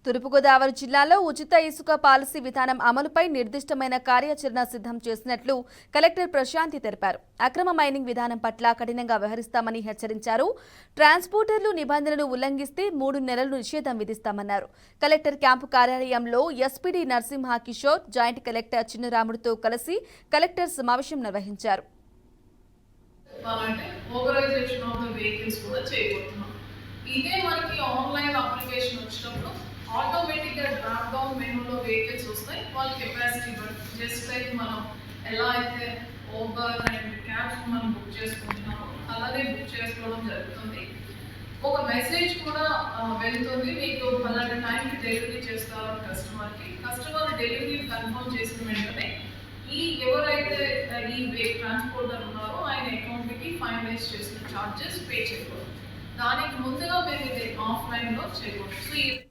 తూర్పుగోదావరి జిల్లాలో ఉచిత ఇసుక పాలసీ విధానం అమలుపై నిర్దిష్టమైన కార్యాచరణ సిద్ధం చేసినట్లు కలెక్టర్ ప్రశాంతి తెలిపారు. అక్రమ మైనింగ్ విధానం పట్ల కఠినంగా వ్యవహరిస్తామని హెచ్చరించారు. ట్రాన్స్పోర్టర్లు నిబంధనలు ఉల్లంఘిస్తే 3 నెలలు నిషేధం విధిస్తామన్నారు. కలెక్టర్ క్యాంపు కార్యాలయంలో SPD Narasimha Kishore, joint collector చిన్నరాముడితో కలిసి కలెక్టర్ సమావేశం నిర్వహించారు. ఇదే మనకి ఆన్లైన్ అప్లికేషన్ వచ్చినప్పుడు ఆటోమేటిక్గా డ్రాప్ డౌన్ మెనూలో వెహికల్స్ వస్తాయి. వాళ్ళ కెపాసిటీ బట్టి జస్ట్ లైక్ మనం ఎలా అయితే ఓబర్ అండ్ క్యాబ్స్ మనం బుక్ చేసుకుంటున్నామో అలానే బుక్ చేసుకోవడం జరుగుతుంది. ఒక మెసేజ్ కూడా వెళ్తుంది, మీకు అలాంటి టైంకి డెలివరీ చేస్తారు కస్టమర్ డెలివరీ కన్ఫర్మ్ చేసిన వెంటనే ఎవరైతే ఈ ట్రాన్స్పోర్టర్ ఉన్నారో ఆయన అకౌంట్కి ఫైనలైజ్ చేసిన ఛార్జెస్ పే చేయకూడదు. దానికి ముందుగా మేము ఇది ఆఫ్లైన్లో చేయకూడదు.